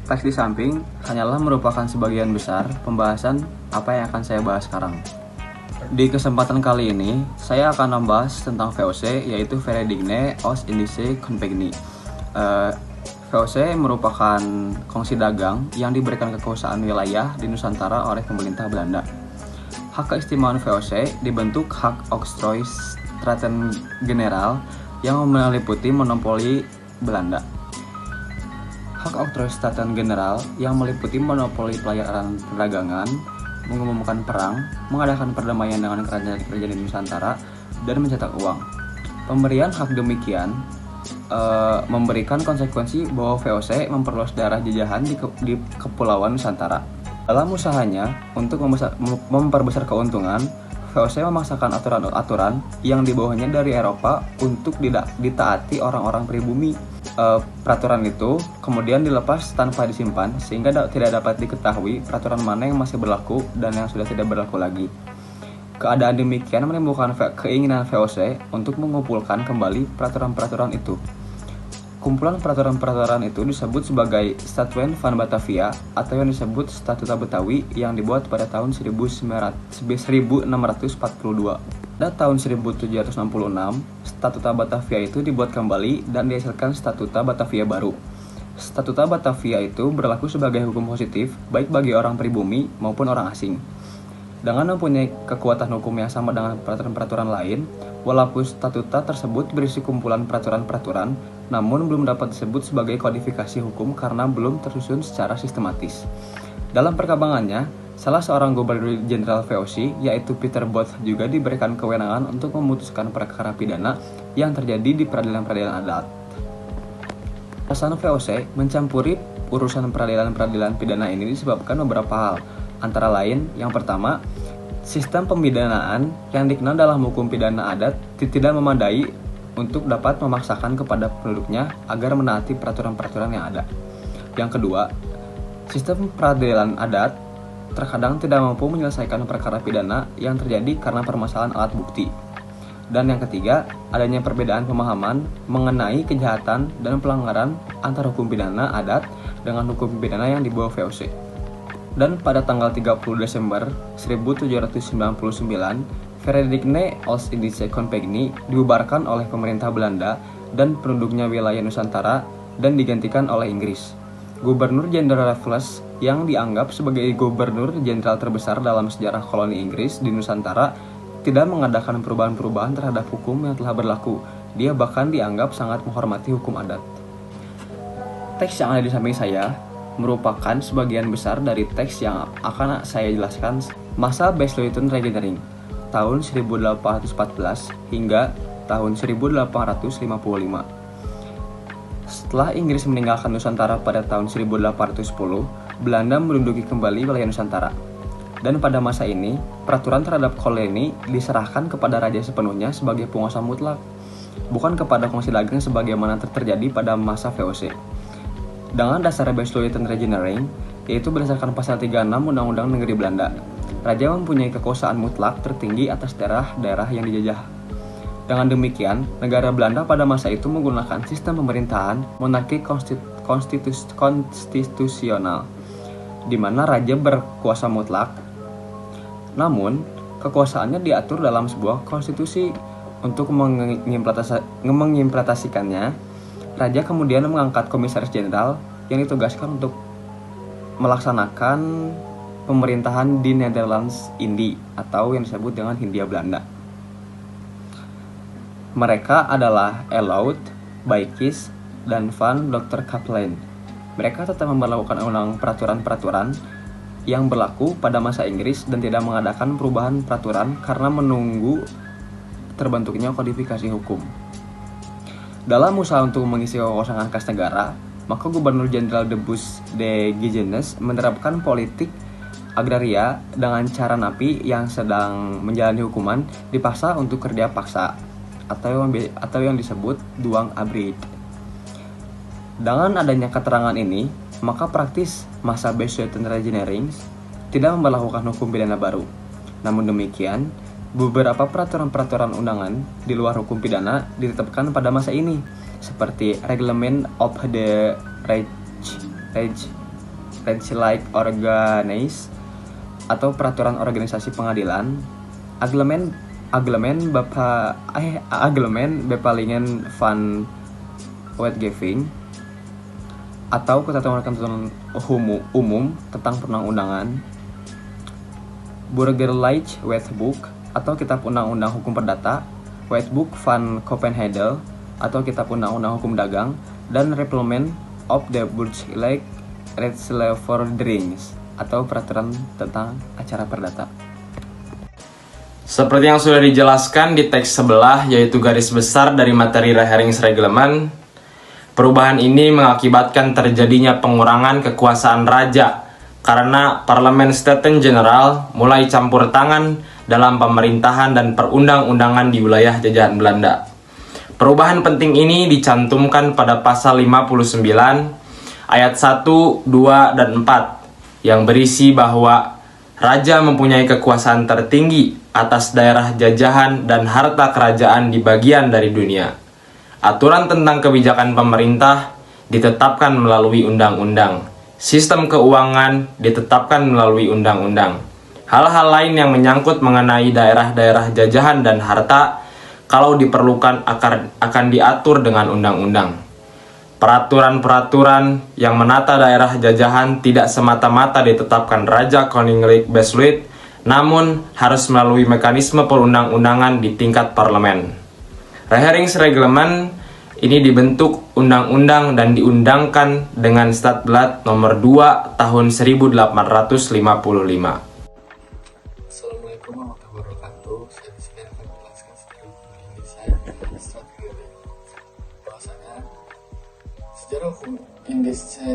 Teks di samping hanyalah merupakan sebagian besar pembahasan apa yang akan saya bahas sekarang. Di kesempatan kali ini, saya akan membahas tentang VOC, yaitu Verenigde Oost-Indische Compagnie. VOC merupakan kongsi dagang yang diberikan kekuasaan wilayah di Nusantara oleh pemerintah Belanda. Hak keistimewaan VOC dibentuk Hak Octrooistaten-Generaal yang meliputi monopoli Belanda. Hak Octrooistaten-Generaal yang meliputi monopoli pelayaran perdagangan, mengumumkan perang, mengadakan perdamaian dengan kerajaan-kerajaan di Nusantara, dan mencetak uang. Pemberian hak demikian memberikan konsekuensi bahwa VOC memperluas daerah jajahan di Kepulauan Nusantara. Dalam usahanya untuk memperbesar keuntungan, VOC memaksakan aturan-aturan yang di bawahnya dari Eropa untuk ditaati orang-orang pribumi. Peraturan itu kemudian dilepas tanpa disimpan sehingga tidak dapat diketahui peraturan mana yang masih berlaku dan yang sudah tidak berlaku lagi. Keadaan demikian menimbulkan keinginan VOC untuk mengumpulkan kembali peraturan-peraturan itu. Kumpulan peraturan-peraturan itu disebut sebagai Statuten van Batavia atau yang disebut Statuta Betawi yang dibuat pada tahun 1642. Pada tahun 1766, Statuta Batavia itu dibuat kembali dan dihasilkan Statuta Batavia baru. Statuta Batavia itu berlaku sebagai hukum positif baik bagi orang pribumi maupun orang asing. Dengan mempunyai kekuatan hukum yang sama dengan peraturan-peraturan lain, walaupun statuta tersebut berisi kumpulan peraturan-peraturan, namun belum dapat disebut sebagai kodifikasi hukum karena belum tersusun secara sistematis. Dalam perkembangannya, salah seorang gubernur jenderal VOC, yaitu Peter Both, juga diberikan kewenangan untuk memutuskan perkara pidana yang terjadi di peradilan-peradilan adat. Alasan VOC mencampuri urusan peradilan-peradilan pidana ini disebabkan beberapa hal. Antara lain, yang pertama, sistem pemidanaan yang dikenal dalam hukum pidana adat tidak memadai untuk dapat memaksakan kepada penduduknya agar menaati peraturan-peraturan yang ada. Yang kedua, sistem peradilan adat terkadang tidak mampu menyelesaikan perkara pidana yang terjadi karena permasalahan alat bukti. Dan yang ketiga, adanya perbedaan pemahaman mengenai kejahatan dan pelanggaran antara hukum pidana adat dengan hukum pidana yang dibawa VOC. Dan pada tanggal 30 Desember 1799, Verenigde Oost-Indische Compagnie dibubarkan oleh pemerintah Belanda dan penduduknya wilayah Nusantara dan digantikan oleh Inggris. Gubernur Jenderal Raffles yang dianggap sebagai gubernur jenderal terbesar dalam sejarah koloni Inggris di Nusantara tidak mengadakan perubahan-perubahan terhadap hukum yang telah berlaku. Dia bahkan dianggap sangat menghormati hukum adat. Teks yang ada di samping saya merupakan sebagian besar dari teks yang akan saya jelaskan. Masa Besluitenregeling tahun 1814 hingga tahun 1855. Setelah Inggris meninggalkan Nusantara pada tahun 1810, Belanda menduduki kembali wilayah Nusantara. Dan pada masa ini, peraturan terhadap koloni diserahkan kepada raja sepenuhnya sebagai penguasa mutlak, bukan kepada kongsi dagang sebagaimana terjadi pada masa VOC. Dengan dasar Besluitenregeling, yaitu berdasarkan pasal 36 Undang-Undang Negeri Belanda, raja mempunyai kekuasaan mutlak tertinggi atas daerah-daerah yang dijajah. Dengan demikian, negara Belanda pada masa itu menggunakan sistem pemerintahan monarki konstitusional, di mana raja berkuasa mutlak. Namun, kekuasaannya diatur dalam sebuah konstitusi. Untuk mengimplementasikannya, raja kemudian mengangkat komisaris jenderal yang ditugaskan untuk melaksanakan pemerintahan di Netherlands Indie atau yang disebut dengan Hindia Belanda. Mereka adalah Elout, Baekjes, dan Van Dr. Kaplan. Mereka tetap memperlakukan ulang peraturan-peraturan yang berlaku pada masa Inggris dan tidak mengadakan perubahan peraturan karena menunggu terbentuknya kodifikasi hukum. Dalam usaha untuk mengisi kekosongan kas negara, maka Gubernur Jenderal de Bus de Gijenes menerapkan politik agraria dengan cara napi yang sedang menjalani hukuman dipaksa untuk kerja paksa atau yang disebut duang abrit. Dengan adanya keterangan ini, maka praktis masa Besluitenregeling tidak memberlakukan hukum pidana baru. Namun demikian, beberapa peraturan-peraturan undangan di luar hukum pidana ditetapkan pada masa ini, seperti Reglement of the Rechtselijk Organis atau peraturan organisasi pengadilan, Aglemen Bepalingen van Wetgeving atau ketentuan umum tentang perundang-undangan, Burgerlijk Wetboek atau Kitab Undang-Undang Hukum Perdata, Wetboek van Copenhagen atau Kitab Undang-Undang Hukum Dagang, dan Reglement of the Burgerlijk Rechtsverordening atau peraturan tentang acara perdata. Seperti yang sudah dijelaskan di teks sebelah, yaitu garis besar dari materi Regeringsreglement, perubahan ini mengakibatkan terjadinya pengurangan kekuasaan raja karena Parlemen Staten-Generaal mulai campur tangan dalam pemerintahan dan perundang-undangan di wilayah jajahan Belanda. Perubahan penting ini dicantumkan pada pasal 59 ayat 1, 2, dan 4 yang berisi bahwa raja mempunyai kekuasaan tertinggi atas daerah jajahan dan harta kerajaan di bagian dari dunia. Aturan tentang kebijakan pemerintah ditetapkan melalui undang-undang. Sistem keuangan ditetapkan melalui undang-undang. Hal-hal lain yang menyangkut mengenai daerah-daerah jajahan dan harta, kalau diperlukan akan diatur dengan undang-undang. Peraturan-peraturan yang menata daerah jajahan tidak semata-mata ditetapkan Raja Koninklijk Besluit, namun harus melalui mekanisme perundang-undangan di tingkat parlemen. Regeringsreglement ini dibentuk undang-undang dan diundangkan dengan Stadblad nomor 2 tahun 1855. Assalamualaikum warahmatullahi wabarakatuh. Saya di sini akan menjelaskan sejarah hukum Indonesia Stadregeling. Bahwasanya sejarah hukum Indonesia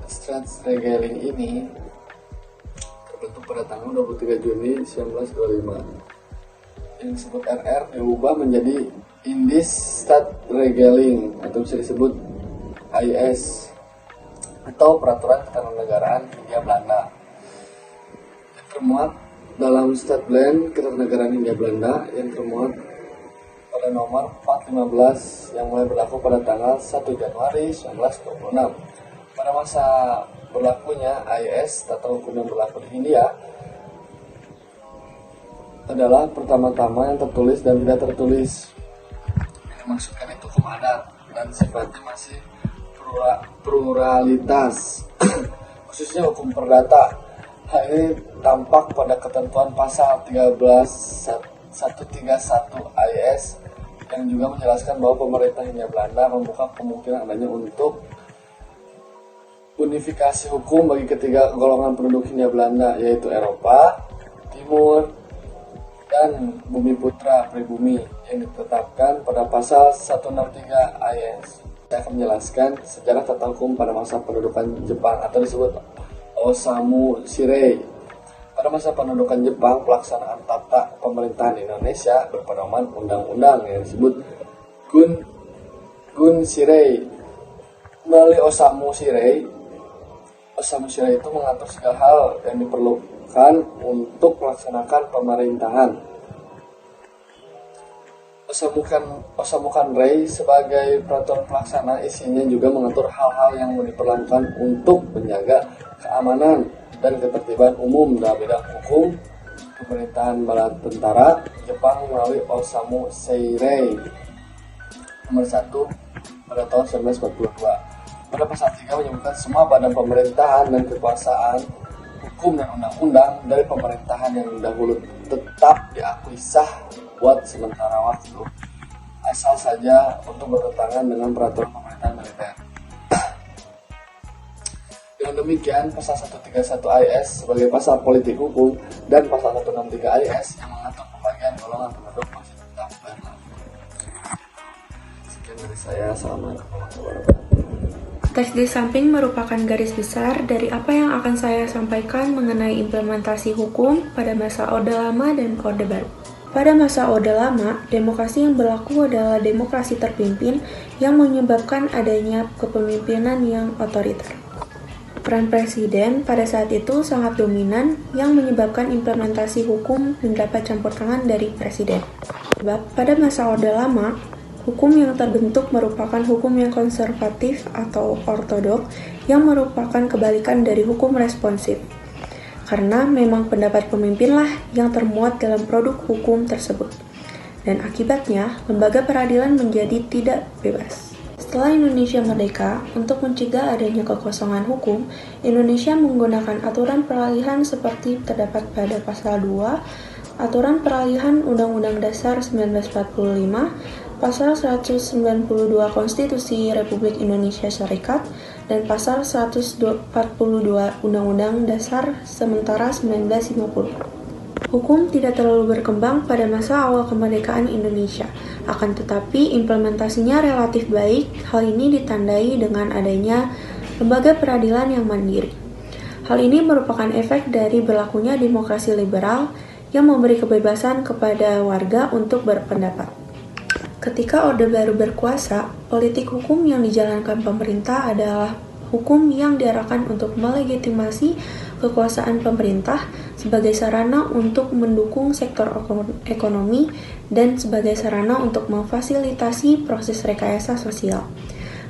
Stadregeling ini terbentuk pada tanggal 23 Juni 1925. Yang disebut RR diubah menjadi Indis Stadregeling atau bisa disebut IS atau Peraturan Ketatanegaraan Hindia Belanda. Yang termuat dalam Stadblad Ketatanegaraan Hindia Belanda yang termuat pada nomor 415 yang mulai berlaku pada tanggal 1 Januari 1926. Pada masa berlakunya IS, tata hukum yang berlaku di Hindia, adalah pertama-tama yang tertulis dan tidak tertulis. Yang dimaksudkan itu hukum adat dan sifatnya masih pluralitas, khususnya hukum perdata. Hal ini tampak pada ketentuan pasal 131 IS yang juga menjelaskan bahwa pemerintah Hindia Belanda membuka kemungkinan adanya untuk unifikasi hukum bagi ketiga golongan penduduk Hindia Belanda, yaitu Eropa Timur dan Bumi Putra Pribumi yang ditetapkan pada pasal 163 IS. Saya akan menjelaskan sejarah tata hukum pada masa pendudukan Jepang atau disebut Osamu Shirei. Pada masa pendudukan Jepang, pelaksanaan tata pemerintahan Indonesia berpedoman undang-undang yang disebut Gun Shirei. Melalui Osamu Shirei itu mengatur segala hal yang diperlukan untuk melaksanakan pemerintahan. Osamukan Rei sebagai peraturan pelaksana isinya juga mengatur hal-hal yang diperlukan untuk menjaga keamanan dan ketertiban umum dalam bidang hukum, pemerintahan bala tentara Jepang melalui Osamu Shirei nomor 1 pada tahun 1942. Pada pasal 3 menyebutkan semua badan pemerintahan dan kekuasaan hukum dan undang-undang dari pemerintahan yang dahulu tetap diakui sah buat sementara waktu, asal saja untuk bertentangan dengan peraturan pemerintahan militer. Dengan demikian, pasal 131 IS sebagai pasal politik hukum dan pasal 163 IS yang mengatur pembagian golongan penduduk masih tetap berlaku. Sekian dari saya. Assalamualaikum warahmatullahi wabarakatuh. Teks di samping merupakan garis besar dari apa yang akan saya sampaikan mengenai implementasi hukum pada masa Orde Lama dan Orde Baru. Pada masa Orde Lama, demokrasi yang berlaku adalah demokrasi terpimpin yang menyebabkan adanya kepemimpinan yang otoriter. Peran presiden pada saat itu sangat dominan yang menyebabkan implementasi hukum mendapat campur tangan dari presiden. Sebab pada masa Orde Lama, Hukum yang terbentuk merupakan hukum yang konservatif atau ortodok yang merupakan kebalikan dari hukum responsif. Karena memang pendapat pemimpinlah yang termuat dalam produk hukum tersebut. Dan akibatnya, lembaga peradilan menjadi tidak bebas. Setelah Indonesia merdeka, untuk mencegah adanya kekosongan hukum, Indonesia menggunakan aturan peralihan seperti terdapat pada pasal 2, Aturan Peralihan Undang-Undang Dasar 1945, Pasal 192 Konstitusi Republik Indonesia Serikat, dan Pasal 142 Undang-Undang Dasar sementara 1950. Hukum tidak terlalu berkembang pada masa awal kemerdekaan Indonesia, akan tetapi implementasinya relatif baik. Hal ini ditandai dengan adanya lembaga peradilan yang mandiri. Hal ini merupakan efek dari berlakunya demokrasi liberal yang memberi kebebasan kepada warga untuk berpendapat. Ketika Orde Baru berkuasa, politik hukum yang dijalankan pemerintah adalah hukum yang diarahkan untuk melegitimasi kekuasaan pemerintah sebagai sarana untuk mendukung sektor ekonomi dan sebagai sarana untuk memfasilitasi proses rekayasa sosial.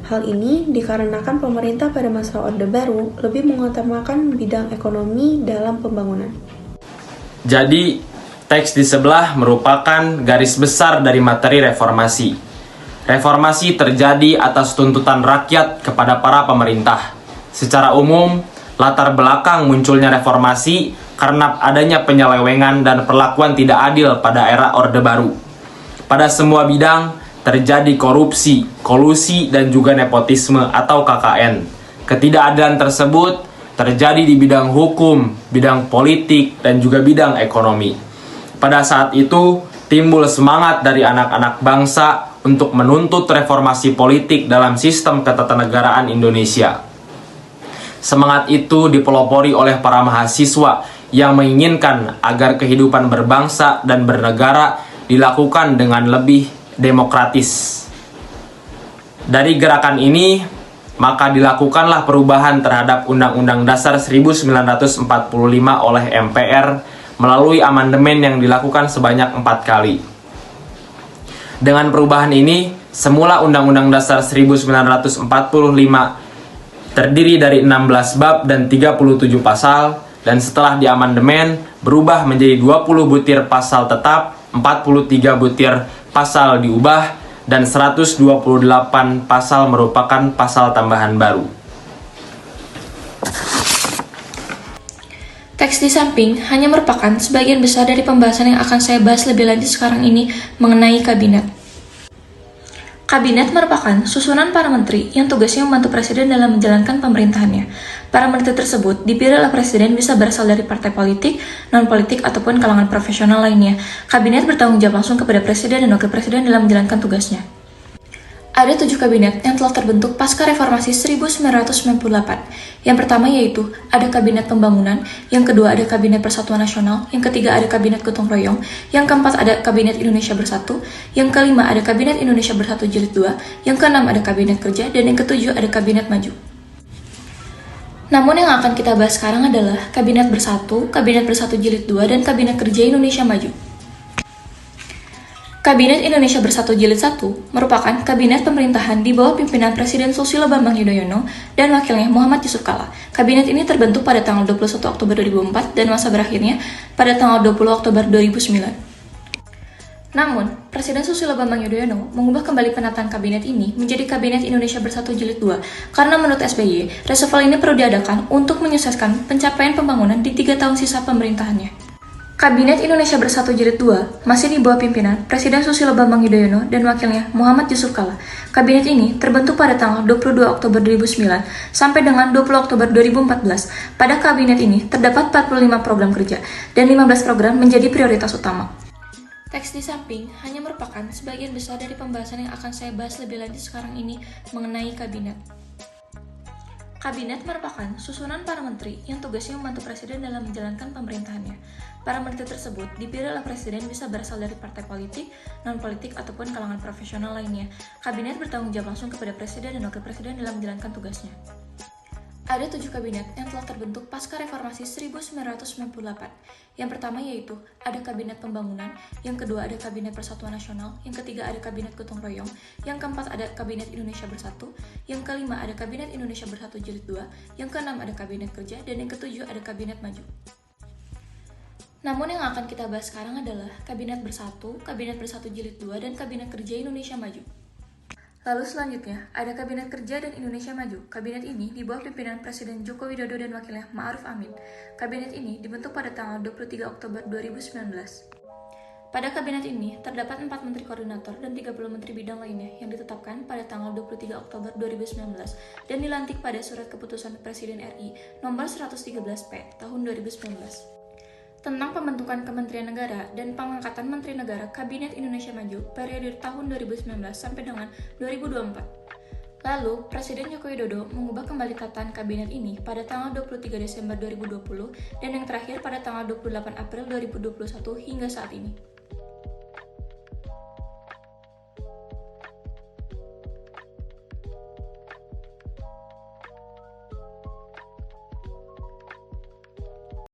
Hal ini dikarenakan pemerintah pada masa Orde Baru lebih mengutamakan bidang ekonomi dalam pembangunan. Jadi, teks di sebelah merupakan garis besar dari materi reformasi. Reformasi terjadi atas tuntutan rakyat kepada para pemerintah. Secara umum, latar belakang munculnya reformasi karena adanya penyelewengan dan perlakuan tidak adil pada era Orde Baru. Pada semua bidang, terjadi korupsi, kolusi, dan juga nepotisme atau KKN. Ketidakadilan tersebut terjadi di bidang hukum, bidang politik, dan juga bidang ekonomi. Pada saat itu, timbul semangat dari anak-anak bangsa untuk menuntut reformasi politik dalam sistem ketatanegaraan Indonesia. Semangat itu dipelopori oleh para mahasiswa yang menginginkan agar kehidupan berbangsa dan bernegara dilakukan dengan lebih demokratis. Dari gerakan ini, maka dilakukanlah perubahan terhadap Undang-Undang Dasar 1945 oleh MPR melalui amandemen yang dilakukan sebanyak 4 kali. Dengan perubahan ini, semula Undang-Undang Dasar 1945 terdiri dari 16 bab dan 37 pasal, dan setelah diamandemen berubah menjadi 20 butir pasal tetap, 43 butir pasal diubah, dan 128 pasal merupakan pasal tambahan baru. Teks di samping hanya merupakan sebagian besar dari pembahasan yang akan saya bahas lebih lanjut sekarang ini mengenai kabinet. Kabinet merupakan susunan para menteri yang tugasnya membantu presiden dalam menjalankan pemerintahannya. Para menteri tersebut dipilih oleh presiden bisa berasal dari partai politik, non-politik, ataupun kalangan profesional lainnya. Kabinet bertanggung jawab langsung kepada presiden dan wakil presiden dalam menjalankan tugasnya. Ada 7 kabinet yang telah terbentuk pasca reformasi 1998. Yang pertama yaitu ada Kabinet Pembangunan, yang kedua ada Kabinet Persatuan Nasional, yang ketiga ada Kabinet Gotong Royong, yang keempat ada Kabinet Indonesia Bersatu, yang kelima ada Kabinet Indonesia Bersatu Jilid 2, yang keenam ada Kabinet Kerja, dan yang ketujuh ada Kabinet Maju. Namun yang akan kita bahas sekarang adalah Kabinet Bersatu, Kabinet Bersatu Jilid 2, dan Kabinet Kerja Indonesia Maju. Kabinet Indonesia Bersatu Jilid 1 merupakan kabinet pemerintahan di bawah pimpinan Presiden Susilo Bambang Yudhoyono dan wakilnya Muhammad Yusuf Kalla. Kabinet ini terbentuk pada tanggal 21 Oktober 2004 dan masa berakhirnya pada tanggal 20 Oktober 2009. Namun, Presiden Susilo Bambang Yudhoyono mengubah kembali penataan kabinet ini menjadi Kabinet Indonesia Bersatu Jilid 2 karena menurut SBY, reshuffle ini perlu diadakan untuk menyukseskan pencapaian pembangunan di 3 tahun sisa pemerintahannya. Kabinet Indonesia Bersatu Jilid 2 masih di bawah pimpinan Presiden Susilo Bambang Yudhoyono dan wakilnya Muhammad Yusuf Kalla. Kabinet ini terbentuk pada tanggal 22 Oktober 2009 sampai dengan 20 Oktober 2014. Pada kabinet ini terdapat 45 program kerja dan 15 program menjadi prioritas utama. Teks di samping hanya merupakan sebagian besar dari pembahasan yang akan saya bahas lebih lanjut sekarang ini mengenai kabinet. Kabinet merupakan susunan para menteri yang tugasnya membantu presiden dalam menjalankan pemerintahannya. Para menteri tersebut dipilih oleh presiden bisa berasal dari partai politik, non-politik, ataupun kalangan profesional lainnya. Kabinet bertanggung jawab langsung kepada presiden dan wakil presiden dalam menjalankan tugasnya. Ada 7 kabinet yang telah terbentuk pasca reformasi 1998. Yang pertama yaitu ada Kabinet Pembangunan, yang kedua ada Kabinet Persatuan Nasional, yang ketiga ada Kabinet Gotong Royong, yang keempat ada Kabinet Indonesia Bersatu, yang kelima ada Kabinet Indonesia Bersatu Jilid 2, yang keenam ada Kabinet Kerja, dan yang ketujuh ada Kabinet Maju. Namun yang akan kita bahas sekarang adalah Kabinet Bersatu, Kabinet Bersatu Jilid 2, dan Kabinet Kerja Indonesia Maju. Lalu selanjutnya, ada Kabinet Kerja dan Indonesia Maju. Kabinet ini di bawah pimpinan Presiden Joko Widodo dan wakilnya Ma'ruf Amin. Kabinet ini dibentuk pada tanggal 23 Oktober 2019. Pada kabinet ini, terdapat 4 menteri koordinator dan 30 menteri bidang lainnya yang ditetapkan pada tanggal 23 Oktober 2019 dan dilantik pada Surat Keputusan Presiden RI nomor 113P tahun 2019. Tentang pembentukan Kementerian Negara dan pengangkatan Menteri Negara Kabinet Indonesia Maju periode tahun 2019 sampai dengan 2024. Lalu, Presiden Joko Widodo mengubah kembali tatanan kabinet ini pada tanggal 23 Desember 2020 dan yang terakhir pada tanggal 28 April 2021 hingga saat ini.